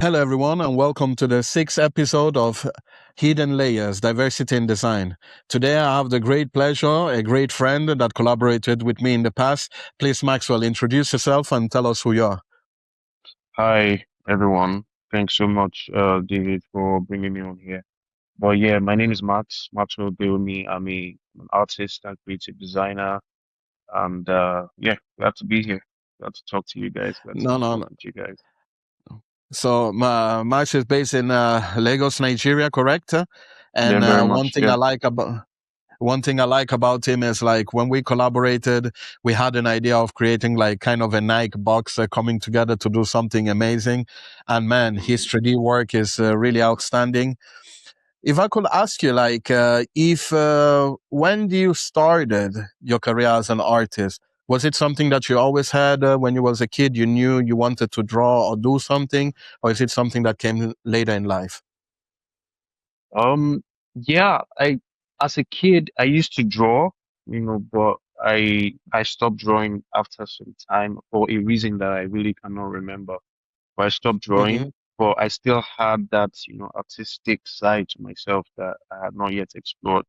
Hello, everyone, and welcome to the sixth episode of Hidden Layers Diversity in Design. Today, I have the great pleasure, a great friend that collaborated with me in the past. Please, Maxwell, introduce yourself and tell us who you are. Hi, everyone. Thanks so much, David, for bringing me on here. But yeah, my name is Maxwell DeWunmi. I'm an artist and creative designer. And yeah, glad to be here. Glad to talk to you guys. Glad to No, no, talk no. with you guys. So, Max is based in Lagos, Nigeria, correct? Yeah, And very much. Yeah. one thing I like about him is like when we collaborated, we had an idea of creating like kind of a Nike box coming together to do something amazing. And man, his Mm. 3D work is really outstanding. If I could ask you, like, if when you started your career as an artist, was it something that you always had when you was a kid? You knew you wanted to draw or do something, or is it something that came later in life? Um, yeah, as a kid, I used to draw, but I stopped drawing after some time for a reason that I really cannot remember. But I stopped Mm-hmm, drawing, but I still had that, artistic side to myself that I had not yet explored.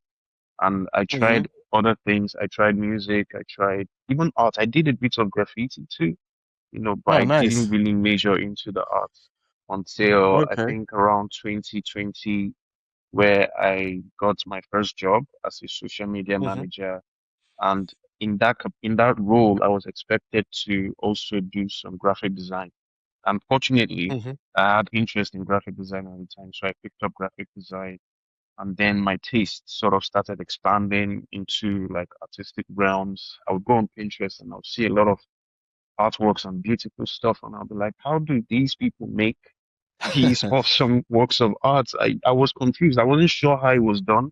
And I mm-hmm. tried other things. I tried music. I tried even art. I did a bit of graffiti too, but Oh, I didn't nice. really major into the art until I Okay. think around 2020, where I got my first job as a social media Mm-hmm, manager. And in that role, I was expected to also do some graphic design. Unfortunately, mm-hmm, I had interest in graphic design at the time, so I picked up graphic design. And then my taste sort of started expanding into like artistic realms. I would go on Pinterest and I would see a lot of artworks and beautiful stuff, and I'll be like, how do these people make these awesome works of art? I was confused. I wasn't sure how it was done.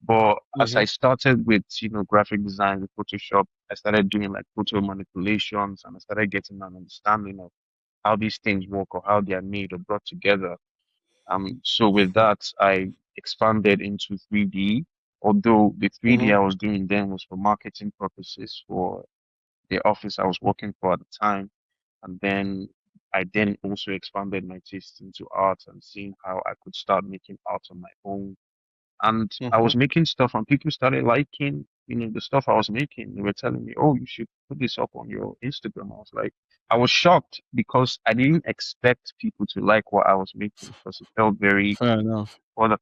But as mm-hmm, I started with, graphic design with Photoshop, I started doing like photo manipulations and I started getting an understanding of how these things work or how they are made or brought together. So with mm-hmm, that, I expanded into 3D, although the 3D mm-hmm, I was doing then was for marketing purposes for the office I was working for at the time. And then I then also expanded my taste into art and seeing how I could start making art on my own. And I mm-hmm. was making stuff and people started liking, the stuff I was making. They were telling me, oh, you should put this up on your Instagram. I was like, I was shocked because I didn't expect people to like what I was making because it felt very Fair enough. other,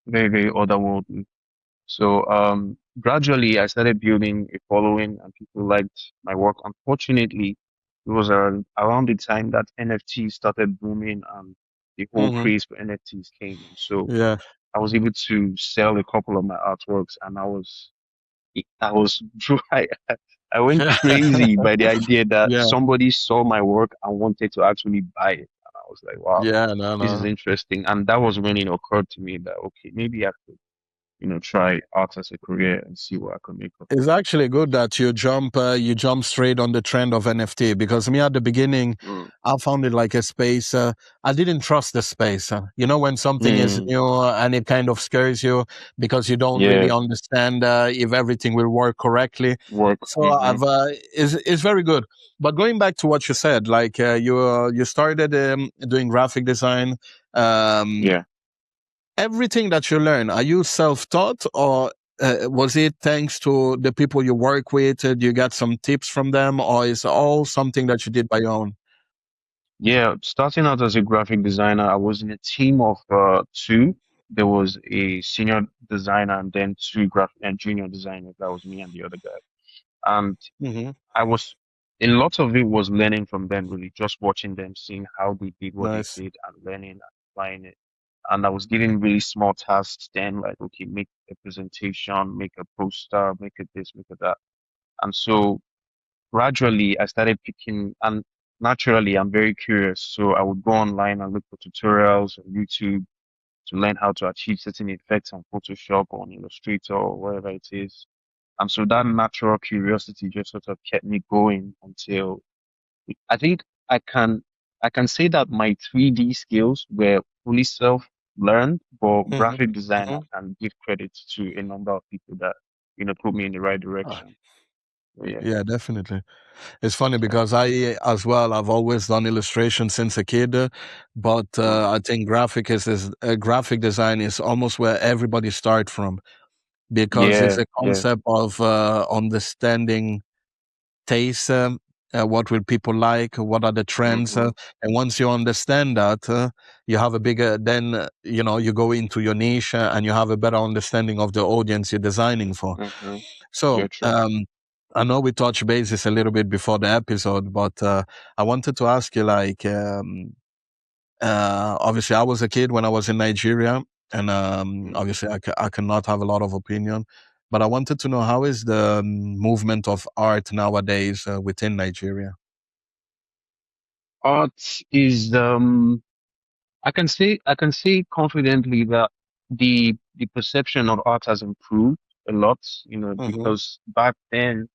very, very otherworldly. So gradually I started building a following and people liked my work. Unfortunately, it was around the time that NFTs started booming and the whole Mm-hmm. craze for NFTs came in. So Yeah. I was able to sell a couple of my artworks and I was I went crazy by the idea that Yeah. somebody saw my work and wanted to actually buy it. And I was like, wow, Yeah. No. this is No. interesting. And that was when it occurred to me that, okay, maybe I could, try art as a career and see what I could make of it. It's actually good that you jump straight on the trend of NFT because me at the beginning, Mm, I found it like a space. I didn't trust the space. You know, when something is mm, new and it kind of scares you because you don't really yeah, understand if everything will work correctly. work. So it's very good. But going back to what you said, like you started doing graphic design. Um, Yeah. Everything that you learn, are you self-taught or was it thanks to the people you work with? You got some tips from them, or is it all something that you did by your own? Yeah, starting out as a graphic designer, I was in a team of two. There was a senior designer and then two graphic and junior designers. That was me and the other guy. And Hmm. I was a lot of it was learning from them, really, just watching them, seeing how they did what they Nice. did and learning and applying it. And I was given really small tasks then, like, okay, make a presentation, make a poster, make it this, make it that. And so gradually I started picking, and naturally I'm very curious. So I would go online and look for tutorials on YouTube to learn how to achieve certain effects on Photoshop or on Illustrator or whatever it is. And so that natural curiosity just sort of kept me going until I think I can I can say that my 3D skills were fully self-learned, but Hmm. graphic design I Hmm. can give credit to a number of people that, put me in the right direction. Yeah. Yeah, definitely. It's funny because I as well, I've always done illustration since a kid, but Mm. I think graphic design is almost where everybody start from because it's Yeah. a Yeah. concept of understanding taste. What will people like? What are the trends? Mm-hmm. And once you understand that, you have a bigger. Then you go into your niche and you have a better understanding of the audience you're designing for. Mm-hmm. So Yeah. True. I know we touched bases a little bit before the episode, but I wanted to ask you, like, obviously, I was a kid when I was in Nigeria, and Mm. obviously, I cannot have a lot of opinion. But I wanted to know how is the movement of art nowadays within Nigeria? Art is I can say confidently that the perception of art has improved a lot, Mm-hmm. because back then,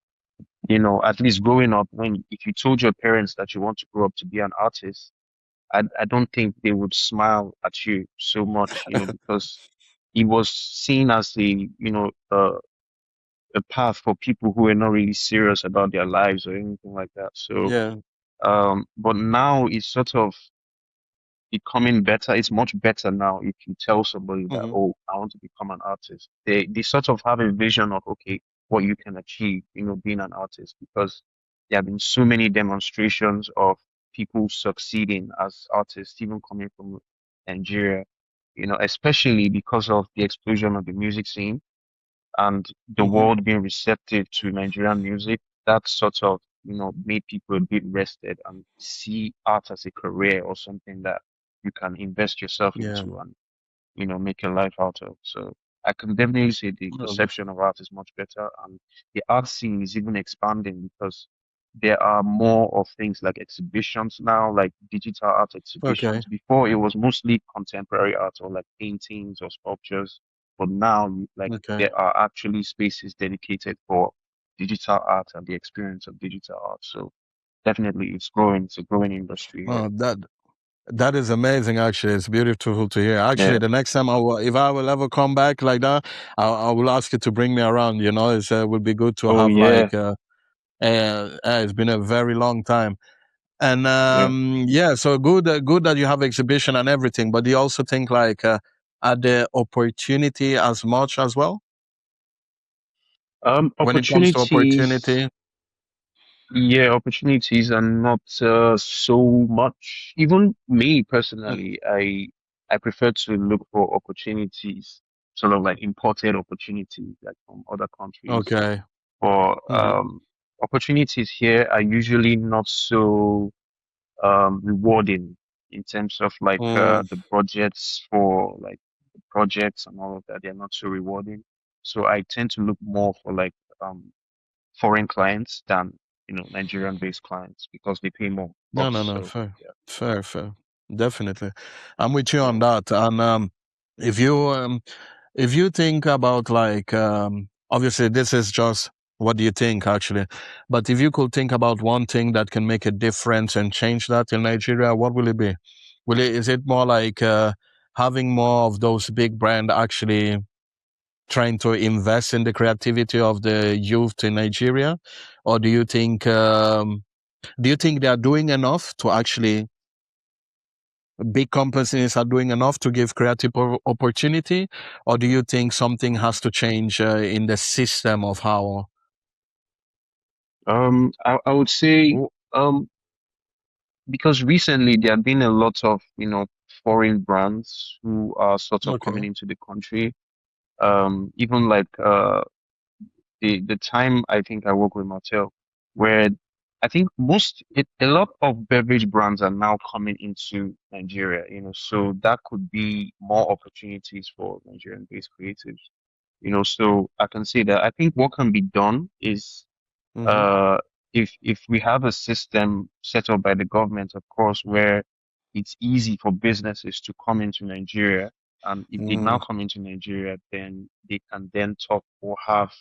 at least growing up, when if you told your parents that you want to grow up to be an artist, I don't think they would smile at you so much, because it was seen as a path for people who were not really serious about their lives or anything like that. So, Yeah. but now it's sort of becoming better. It's much better now if you tell somebody that, Mm-hmm. oh, I want to become an artist. They sort of have a vision of, okay, what you can achieve, being an artist, because there have been so many demonstrations of people succeeding as artists, even coming from Nigeria, especially because of the explosion of the music scene and the Mm-hmm. world being receptive to Nigerian music. That sort of, made people a bit rested and see art as a career or something that you can invest yourself Yeah. into and, make your life out of. So I can definitely say the Um, perception of art is much better, and the art scene is even expanding because there are more of things like exhibitions now, like digital art okay. exhibitions. Before it was mostly contemporary art or like paintings or sculptures, but now like Okay. there are actually spaces dedicated for digital art and the experience of digital art. So definitely it's growing. It's a growing industry here. Oh, that is amazing. Actually, it's beautiful to hear. Actually, Yeah. the next time if I will ever come back like that, I will ask you to bring me around. It would be good to Oh have yeah. like. It's been a very long time, and Yeah. yeah, so good that you have exhibition and everything. But do you also think like are the opportunity as much as well when it comes to Opportunities. opportunity? Yeah, opportunities are not so much. Even me Mm, personally, I prefer to look for opportunities, sort of like imported opportunities, like from other countries. okay. For Hmm. opportunities here are usually not so rewarding in terms of like Mm, the budgets for like the projects and all of that. They're not so rewarding. So I tend to look more for like foreign clients than Nigerian based clients because they pay more, of no, no, course. no. So Fair, yeah, fair. Definitely, I'm with you on yeah. that. And if you if you think about like obviously this is just what do you think actually, but if you could think about one thing that can make a difference and change that in Nigeria, what will it be? Is it more like having more of those big brand actually trying to invest in the creativity of the youth in Nigeria, or do you think they are doing enough to actually big companies are doing enough to give creative opportunity, or do you think something has to change in the system of how? I would say Oh, um because recently there have been a lot of foreign brands who are sort of coming okay. into the country. Even like the time I think I work with Mattel, where I think a lot of beverage brands are now coming into Nigeria, so that could be more opportunities for Nigerian-based creatives, so I can say that I think what can be done is Mm-hmm. uh, if we have a system set up by the government, of course, where it's easy for businesses to come into Nigeria, and if they now Mm, come into Nigeria, then they can then talk or have,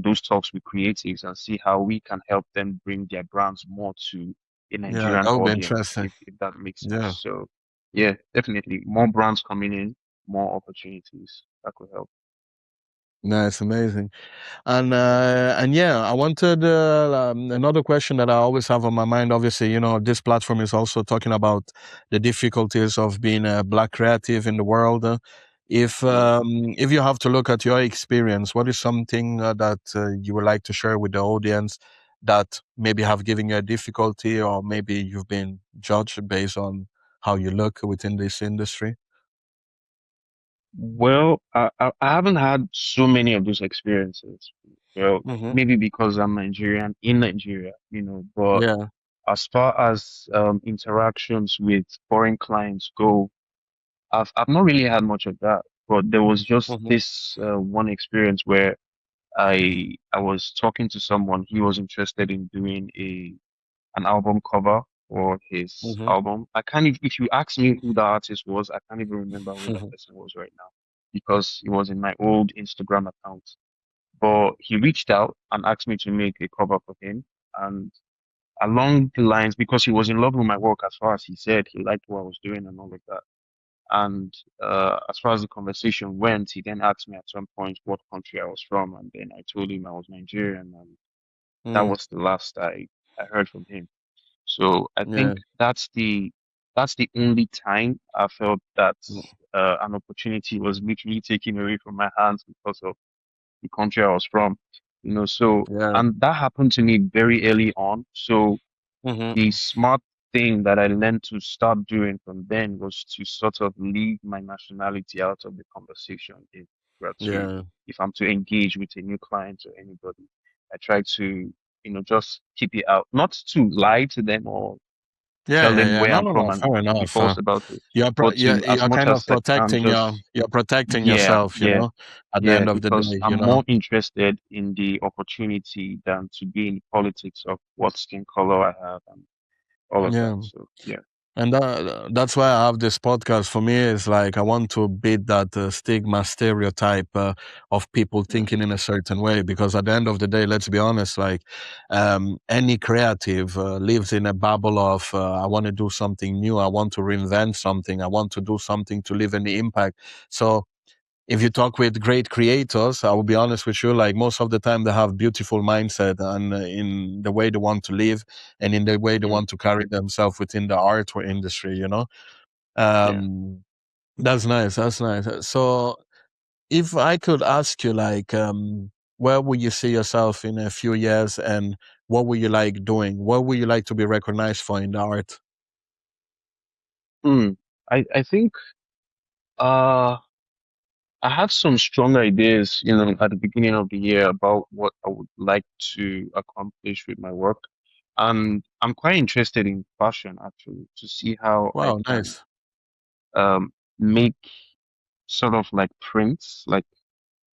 those talks with creatives and see how we can help them bring their brands more to a yeah, Nigerian that would be audience, interesting. if that makes Yeah. sense. So, yeah, definitely more brands coming in, more opportunities that could help. Nice, amazing. And yeah, I wanted another question that I always have on my mind. Obviously, this platform is also talking about the difficulties of being a black creative in the world. Yeah. If you have to look at your experience, what is something that you would like to share with the audience that maybe have given you a difficulty, or maybe you've been judged based on how you look within this industry? Well, I haven't had so many of those experiences. Well, Mm-hmm. maybe because I'm Nigerian in Nigeria, but Yeah. as far as interactions with foreign clients go, I've not really had much of that. But there was just Mm-hmm. this one experience where I was talking to someone. He was interested in doing an album cover for his Mm-hmm. album. I can't if you ask me who the artist was, I can't even remember who that person was right now because it was in my old Instagram account. But he reached out and asked me to make a cover for him. And along the lines, because he was in love with my work, as far as he said, he liked what I was doing and all of that. And as far as the conversation went, he then asked me at some point what country I was from, and then I told him I was Nigerian, and that Mm, was the last I heard from him. So I yeah. think that's the only time I felt that Mm, an opportunity was literally taken away from my hands because of the country I was from. So yeah. and that happened to me very early on. So the Mm-hmm. smart thing that I learned to start doing from then was to sort of leave my nationality out of the conversation Yeah. if I'm to engage with a new client or anybody. I try to, just keep it out, not to lie to them or Yeah, tell yeah, them yeah. where No, I'm no, from no. and Fair be enough. false about it, You're but to as you're much kind of as I can protecting just you're protecting yeah, yourself. yeah, At the yeah, end of the because day. I'm more interested in the opportunity than to be in politics of what skin color I have and all of that. Yeah. So yeah. And that's why I have this podcast. For me, it's like I want to beat that stigma stereotype of people Mm, thinking in a certain way. Because at the end of the day, let's be honest, like any creative lives in a bubble of I want to do something new, I want to reinvent something, I want to do something to leave any impact. So if you talk with great creators, I will be honest with you, like most of the time they have beautiful mindset and in the way they want to live and in the way they mm, want to carry themselves within the art industry. yeah. Um, that's nice. That's nice. So if I could ask you like, where would you see yourself in a few years and what would you like doing? What would you like to be recognized for in the art? Mm. I think uh I had some strong ideas, at the beginning of the year about what I would like to accomplish with my work. And I'm quite interested in fashion actually to see how I Wow, can nice. make sort of like prints. Like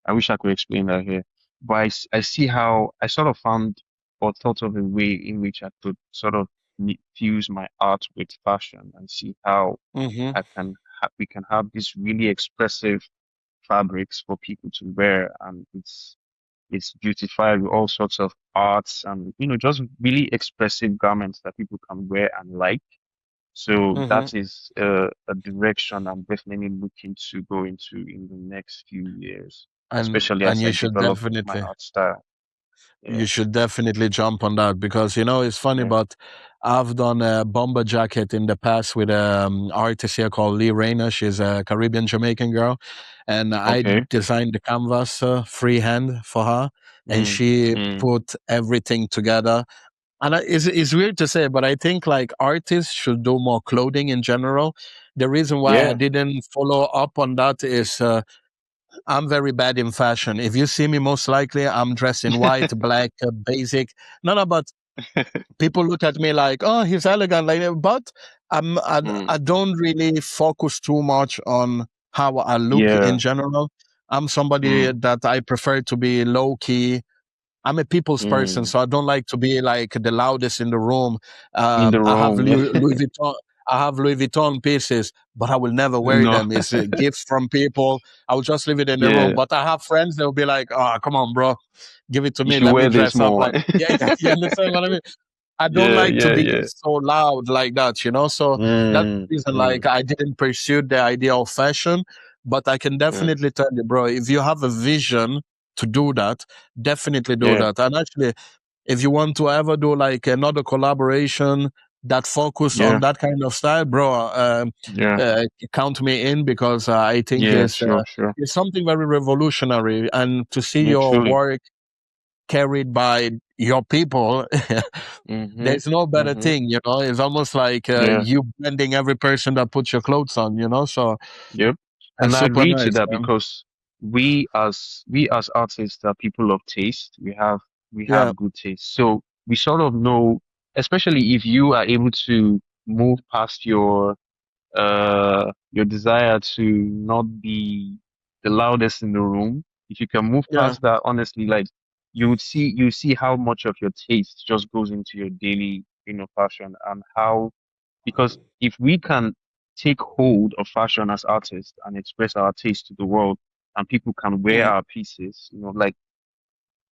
I wish I could explain that here, but I see how I sort of found or thought of a way in which I could sort of fuse my art with fashion and see how Mm-hmm. we can have these really expressive fabrics for people to wear, and it's beautified with all sorts of arts and just really expressive garments that people can wear and like. So Mm-hmm. that is a direction I'm definitely looking to go into in the next few years, especially And as I develop my art style. Yeah. you should definitely jump on that because it's funny, Yeah. but I've done a bomber jacket in the past with a artist here called Lee Rayner. She's a Caribbean Jamaican girl, and I Okay. designed the canvas freehand for her, and Mm, she mm, put everything together. And it's weird to say, but I think like artists should do more clothing in general. The reason why I yeah. didn't follow up on that is I'm very bad in fashion. If you see me, most likely I'm dressed in white, black, basic. No, no, but people look at me like, oh, he's elegant, like, but Mm, I don't really focus too much on how I look in yeah. general. I'm somebody Mm, that I prefer to be low key. I'm a people's person, mm. so I don't like to be like the loudest in the room. In the I have room. Yeah. Louis Vuitton. I have Louis Vuitton pieces, but I will never wear No. them. It's gifts from people. I will just leave it in the room. Yeah. But I have friends that will be like, "Oh, come on, bro, give it to You me. should Let me wear this dress up." more. Like, yeah, yeah, you understand what I mean? I don't Yeah. like to Yeah. be Yeah. so loud like that. So that's Mm, the reason, like, mm, I didn't pursue the idea of fashion. But I can mm, definitely tell you, bro, if you have a vision to do that, definitely do Yeah. that. And actually, if you want to ever do like another collaboration that focus on Yeah. that kind of style, bro, Yeah. count me in, because I think Yeah. Sure. Sure. it's something very revolutionary, and to see Yeah. your Truly. work carried by your people, Mhm. there's no better Mhm. thing, It's almost like Yeah. you blending every person that puts your clothes on. So Yep. it's And I super agree to nice, that man. because we as artists are people of taste. We Yeah, have good taste. So we sort of know, especially if you are able to move past your desire to not be the loudest in the room. If you can move yeah, past that, honestly, like you see how much of your taste just goes into your daily, fashion, and how, because if we can take hold of fashion as artists and express our taste to the world, and people can wear mm, our pieces, like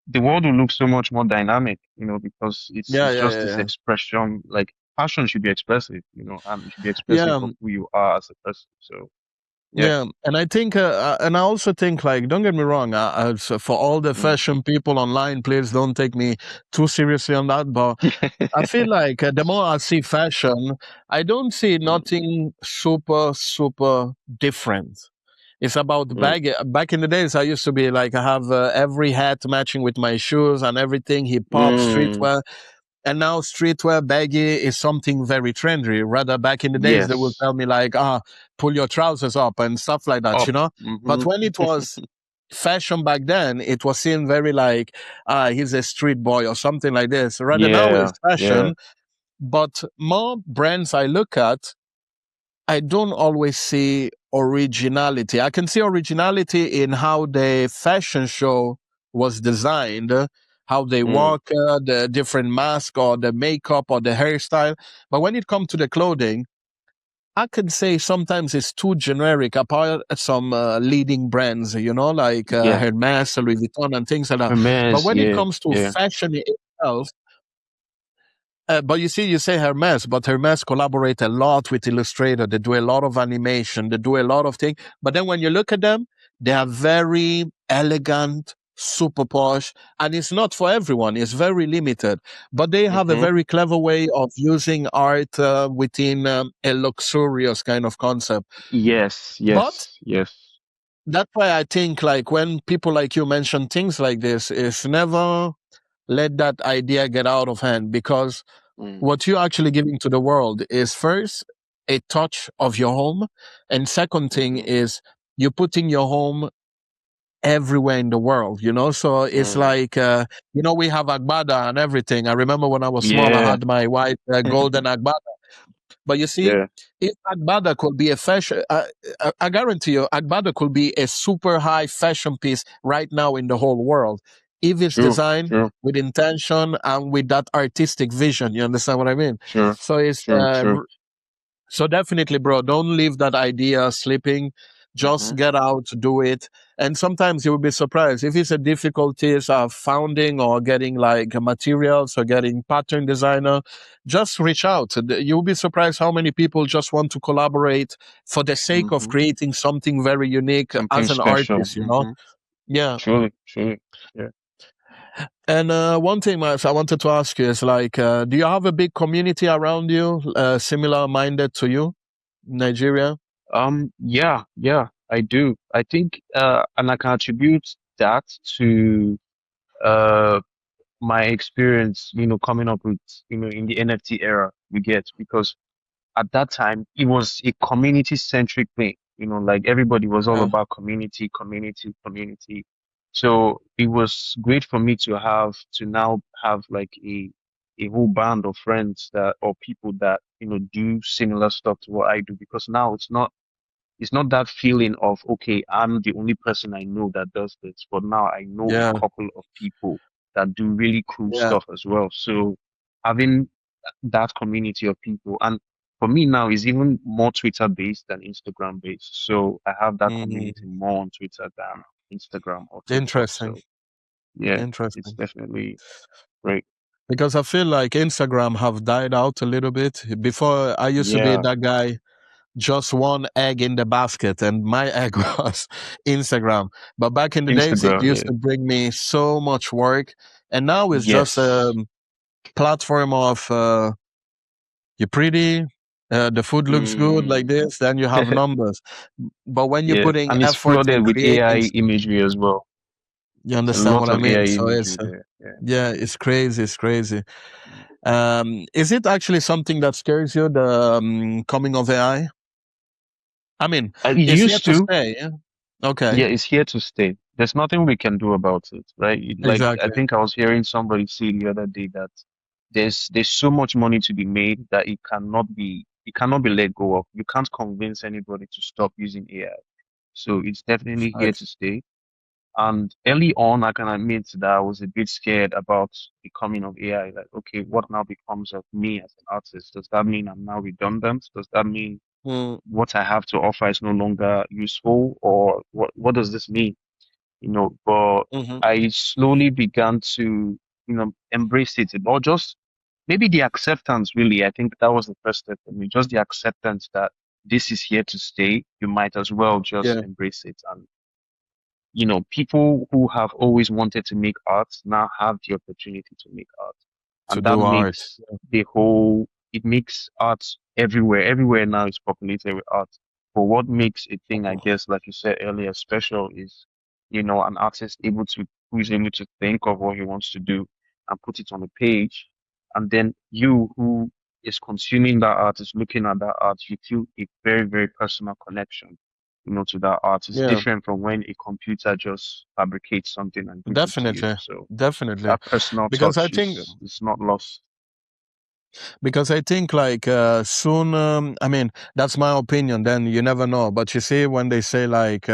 the world will look so much more dynamic, because it's yeah, it's yeah, just yeah, this yeah. expression. Like fashion should be expressive, and it should be expressive Yeah, of who you are as a person. So yeah. yeah, and I think, and I also think, like, don't get me wrong, so for all the Mm. fashion people online, please don't take me too seriously on that. But I feel like the more I see fashion, I don't see Mm, nothing super, super different. It's about the mm, bag. Back in the days, I used to be like, I have every hat matching with my shoes and everything, hip hop, mm. streetwear. And now streetwear baggy is something very trendy. Rather, back in the days, they would Yes. tell me like, pull your trousers up and stuff like that, Up. But Hmm. when it was fashion back then, it was seen very like, he's a street boy or something like this. Rather now Yeah. it's Yeah. fashion, but more brands I look at, I don't always see originality. I can see originality in how the fashion show was designed, how they Mm. walk, the different mask or the makeup or the hairstyle. But when it comes to the clothing, I could say sometimes it's too generic, apart some leading brands, like Yeah. Hermes, Louis Vuitton, and things like that. But Hermes. when it Yeah. comes to Yeah. fashion itself, but you see, you say Hermes, but Hermes collaborate a lot with Illustrator. They do a lot of animation. They do a lot of things. But then when you look at them, they are very elegant, super posh, and it's not for everyone. It's very limited. But they have a Hmm. very clever way of using art within a luxurious kind of concept. Yes. But Yes. Yes. that's why I think, like, when people like you mention things like this, it's never let that idea get out of hand, because Mm. what you're actually giving to the world is, first, a touch of your home, and second thing Hmm. is you're putting your home everywhere in the world, so it's Mm. like, we have agbada and everything. I remember when I was small, I Yeah. had my white golden agbada. But you see, Yeah. if agbada could be a fashion, I guarantee you agbada could be a super high fashion piece right now in the whole world, if it's True. designed True. with intention and with that artistic vision. You understand what I mean? True. So it's True. True. so definitely, bro, don't leave that idea sleeping. Just Hmm. get out, do it. And sometimes you will be surprised if it's a difficulties of founding or getting like materials or getting pattern designer. Just reach out. You'll be surprised how many people just want to collaborate for the sake of Hmm. creating something very unique Something as an special. artist. Yeah. Truly. Truly. Yeah. And one thing, Max, I wanted to ask you is like, do you have a big community around you, similar minded to you, Nigeria? Yeah, yeah, I do. I think, and I can attribute that to uh my experience, coming up with, in the NFT era, we get, because at that time it was a community centric thing, like everybody was all Yeah. about community, community, community. So it was great for me to now have like a whole band of friends that, or people that, do similar stuff to what I do, because now it's not that feeling of, okay, I'm the only person I know that does this, but now I know a Yeah. couple of people that do really cool Yeah. stuff as well. So having that community of people, and for me now is even more Twitter based than Instagram based. So I have that community Mm, more on Twitter than Instagram or TikTok. interesting. So yeah, it's Interesting. definitely great. Because I feel like Instagram have died out a little bit. Before, I used to be Yeah. that guy just one egg in the basket, and my egg was Instagram. But back in the days, it Instagram, used yeah. to bring me so much work, and now it's just a Yes. platform of you're pretty, the food looks good like Mm. this, then you have numbers. But when you're Yeah, putting and it's effort and flooded with AI creating, imagery as well. you It's a understand lot what I of mean? AI So imagery there. Yeah. yeah, it's crazy. It's crazy. Is it actually something that scares you, the coming of AI? I mean, It it's here used to to. stay. Yeah? Okay, Yeah, it's here to stay. There's nothing we can do about it, right? Like I exactly. think I was hearing somebody say the other day that there's so much money to be made that it cannot be let go of. You can't convince anybody to stop using AI. So it's definitely here to Facts. stay. And early on, I can admit that I was a bit scared about the coming of AI. Like, okay, what now becomes of me as an artist? Does that mean I'm now redundant? Does that mean Mm, what I have to offer is no longer useful? Or what does this mean? But hmm. I slowly began to, embrace it, or just maybe the acceptance, really. I think that was the first step for me, just the acceptance that this is here to stay. You might as well just Yeah, embrace it. And people who have always wanted to make art now have the opportunity to make art. to And that do art. makes it makes art everywhere. Everywhere now is populated with art. But what makes a thing, I guess, like you said earlier, special is, an artist who is able to think of what he wants to do and put it on a page. And then you who is consuming that art, is looking at that art, you feel a very, very personal connection to that art. Is Yeah, different from when a computer just fabricates something and gives it to you. definitely, So definitely. that personal Because I touch think is not lost. like soon. I mean, that's my opinion. Then you never know. But you see, when they say like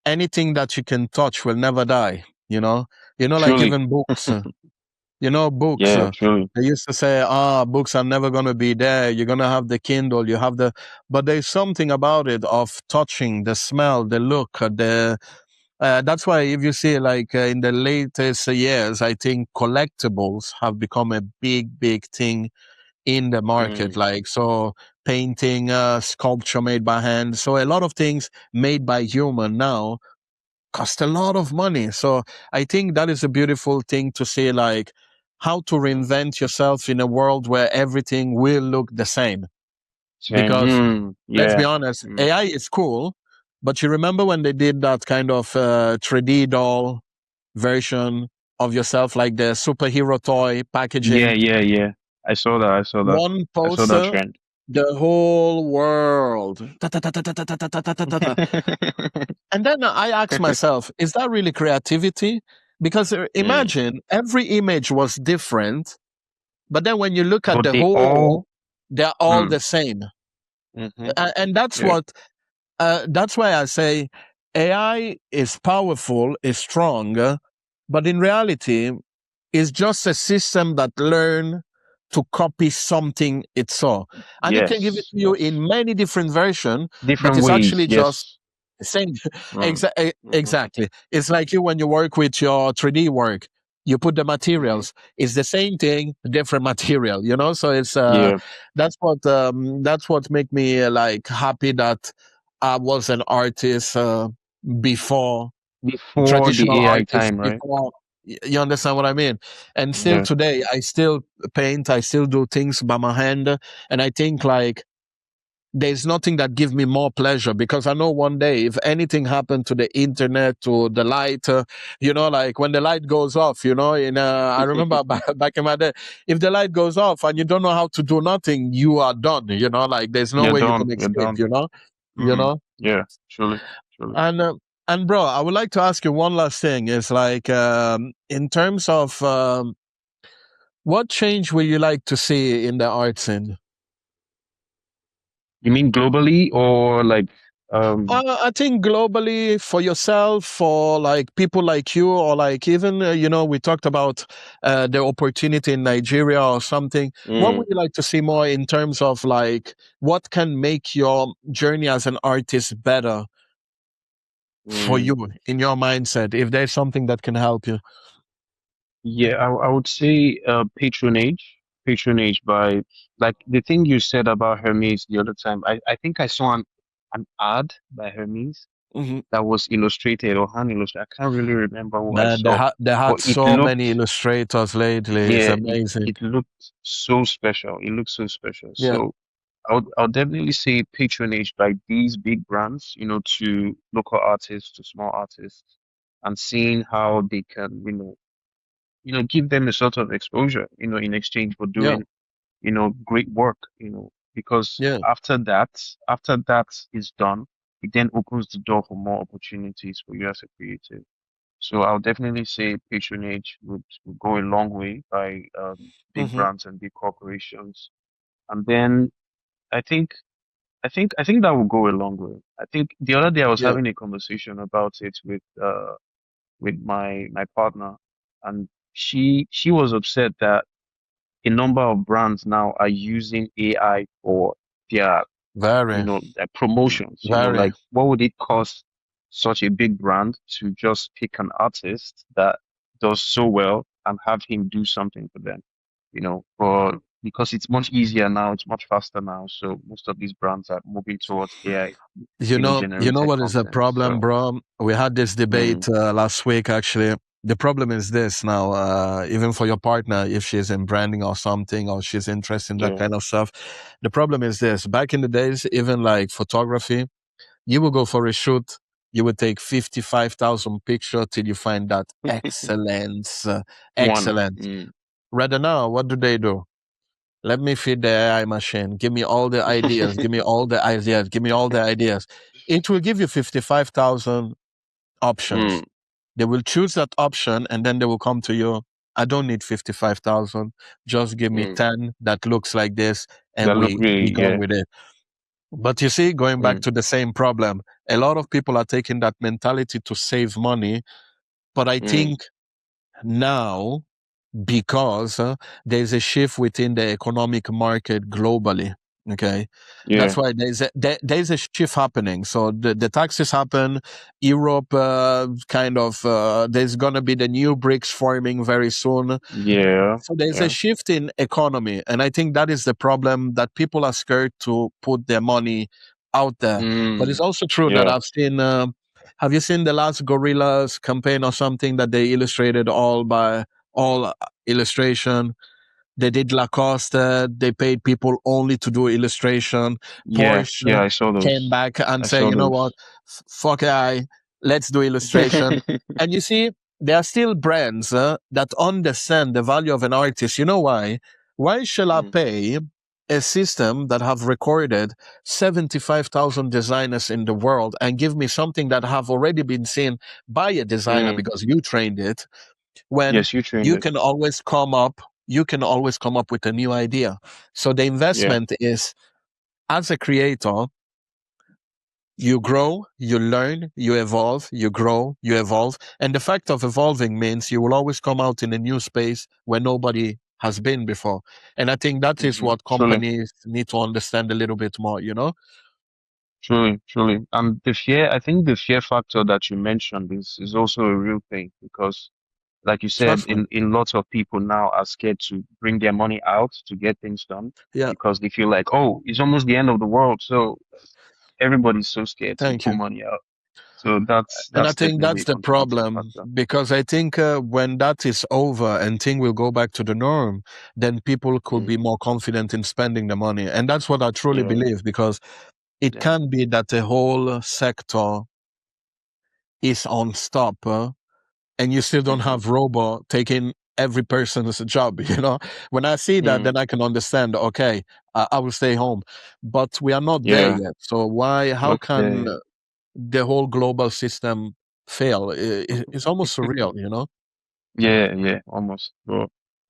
anything that you can touch will never die. Like Truly. even books. Books. Yeah, truly. They used to say, books are never going to be there. You're going to have the Kindle, you have but there's something about it of touching, the smell, the look, that's why if you see like in the latest years, I think collectibles have become a big, big thing in the market. Mm, Like, so painting, sculpture made by hand. So a lot of things made by human now cost a lot of money. So I think that is a beautiful thing to see, like how to reinvent yourself in a world where everything will look the same. same. Because let's be Yeah. honest, Mm. AI is cool, but you remember when they did that kind of 3D doll version of yourself, like the superhero toy Yeah, packaging, yeah, yeah. I saw that. I saw that. one I saw that poster, trend. the whole world. Ta, ta, ta, ta, ta, ta, ta, ta, ta, ta, ta, ta. And then I asked myself, is that really creativity? Because Mm, imagine every image was different, but then when you look at but the they all. whole, they're all Mm, the same. mm-hmm. And that's Yeah. what, that's why I say AI is powerful, is strong, but in reality, it's just a system that learn to copy something it saw. And it can give it Yes. to you Yes. in many different versions, but Different it's ways. actually just Yes. same. Mm, mm-hmm. Exactly. It's like you when you work with your 3D work, you put the Mm-hmm. materials. It's the same thing, different material. So it's Yeah. that's what make me like happy that I was an artist before, Before traditional the AI artist time, right? before. You understand what I mean? And still Yeah. today, I still paint. I still do things by my hand, and I think like there's nothing that gives me more pleasure because I know one day if anything happened to the internet, to the light, like when the light goes off, I remember back in my day, if the light goes off and you don't know how to do nothing, you are done, like there's no You're way you done. can You're escape, done. you Mm, know. yeah. Truly. Truly. And bro, I would like to ask you one last thing. Is like in terms of what change will you like to see in the art scene? You mean globally or like I think globally for yourself, for like people like you, or like even, we talked about the opportunity in Nigeria or something. What mm, would you like to see more in terms of like what can make your journey as an artist better for mm, you in your mindset, if there's something that can help you? yeah, I would say patronage. patronage by, like the thing you said about Hermes the other time. I think I saw an ad by Hermes Hmm. that was illustrated or hand illustrated. I can't really remember what I Man, saw, they but had it so many looked, illustrators lately. It's yeah, amazing. it looked so special. It looked so special. Yeah, So I'll definitely say patronage by these big brands, to local artists, to small artists, and seeing how they can, give them a sort of exposure, in exchange for yeah, doing, great work, because yeah. after that is done, it then opens the door for more opportunities for you as a creative. So I'll definitely say patronage would go a long way by big Hmm. brands and big corporations. And then I think I think that will go a long way. I think the other day I was Yeah, having a conversation about it with my partner, and she was upset that a number of brands now are using AI for their, very, their promotions. very. Like what would it cost such a big brand to just pick an artist that does so well and have him do something for them? For because it's much easier now, it's much faster now. So most of these brands are moving towards AI, You know generated what is the content. problem, So, bro? We had this mm, debate last week, actually. The problem is this now, even for your partner, if she's in branding or something, or she's interested in that yeah. kind of stuff. The problem is this: back in the days, even like photography, you will go for a shoot, you would take 55,000 pictures till you find that excellence, One. excellence. Rather now, what do? Let me feed the AI machine. Give me all the ideas. Give me all the ideas. Give me all the ideas. It will give you 55,000 options. Mm, They will choose that option and then they will come to you. I don't need 55,000. Just give me mm. 10 that looks like this and That look we really, gone yeah. with it. But you see, going back Mm, to the same problem, a lot of people are taking that mentality to save money. But I mm, think now, because there's a shift within the economic market globally. Okay, yeah. that's why there's a shift happening. So the taxes happen. Europe kind of there's gonna be the new BRICS forming very soon. Yeah. So there's a Yeah. shift in economy, and I think that is the problem that people are scared to put their money out there. But it's Mm, also true that yeah. I've seen. Have you seen the last Gorillas campaign or something that they illustrated all illustration? They did Lacoste. They paid people only to do illustration. Yeah. Yeah. Porsche I saw came those. back and I said, saw "You know what? those. Fuck I. Let's do illustration." And you see, there are still brands that understand the value of an artist. You know why? Why shall I Mm, pay a system that have recorded 75,000 designers in the world and give me something that have already been seen by a designer mm. because you trained it, when Yes, you trained you it. can always come up you can always come up with a new idea. So the Yeah. investment is, as a creator, you grow, you learn, you evolve, you grow, you evolve. And the fact of evolving means you will always come out in a new space where nobody has been before. And I think that is what Truly. companies need to understand a little bit more, you know? Truly. Truly. And I think the fear factor that you mentioned is also a real thing because, like you said, Trust me. in lots of people now are scared to bring their money out to get things done Yeah. because they feel like, oh, it's almost the end of the world. So everybody's so scared to Thank pull you. money out. So that's And I that's think definitely that's a the contributing problem, factor. because I think when that is over and thing will go back to the norm, then people could be Mm, more confident in spending the money. And that's what I truly yeah, believe, because it yeah, can be that the whole sector is on stop and you still don't hmm have robot taking every person's job. When I see that, mm, then I can understand, okay, I will stay home. But we are not there yeah. yet. So how Not can there. the whole global system fail? It's almost surreal. Yeah, yeah, almost. But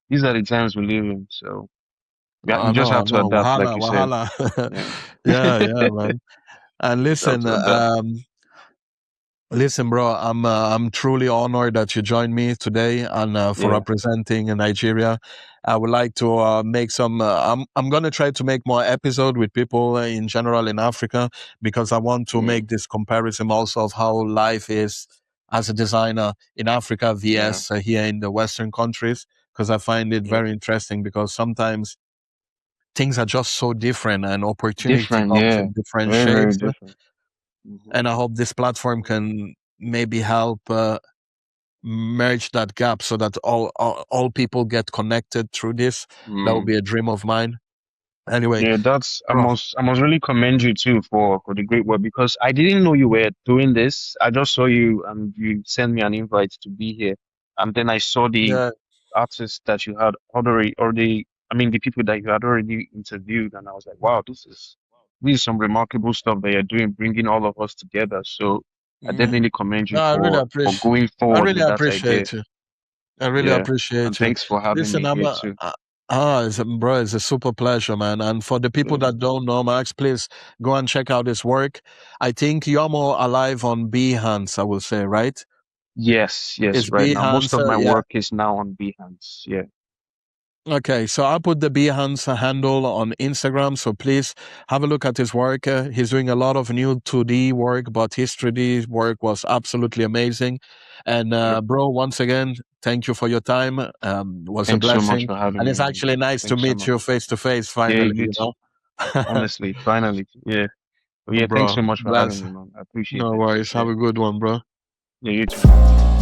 these are the times we live in. So yeah, you just I have to know. adapt, like Wahala, you said. wahala. Yeah, Yeah, yeah, man. And just have listen, to adapt. listen, bro, I'm truly honored that you joined me today and for Yeah, representing Nigeria. I would like to make some. I'm gonna try to make more episode with people in general in Africa, because I want to mm, make this comparison also of how life is as a designer in Africa yeah, vs here in the Western countries. because I find it Yeah. very interesting because sometimes things are just so different and opportunity Different, comes yeah. in different Very, very shapes. different. Hmm. And I hope this platform can maybe help merge that gap so that all people get connected through this. That would Mm. be a dream of mine. Anyway, Yeah, that's bro. I must really commend you too for the great work because I didn't know you were doing this. I just saw you and you sent me an invite to be here. And then I saw the Yeah. artists that you had already I mean the people that you had already interviewed and I was like, wow, this is some remarkable stuff that you're doing, bringing all of us together. So I Mm. definitely commend No, you I really for appreciate. going I forward really with that idea. appreciate you. I really Yeah. And appreciate you. thanks for having Listen, me here too. bro, it's a super pleasure, man. And for the people Yeah. that don't know Max, please go and check out his work. I think you're more alive on Behance, I will say, right? Yes, yes, It's right now. Most Behance, of my yeah. work is now on Behance. Yeah. Okay, so I'll put the Behance handle on Instagram. So please have a look at his work. He's doing a lot of new 2D work, but his 3D work was absolutely amazing. And Yep. bro, once again, thank you for your time. It was a Thanks so much blessing. for having And me, it's man. actually nice to Thanks so meet much. you face to face Yeah, finally, you you too. know? Honestly, finally. Yeah. But yeah, thanks Bro, so much for having bless. me, man. I appreciate No it. worries. Yeah. Have a good one, bro. Yeah, you too, man.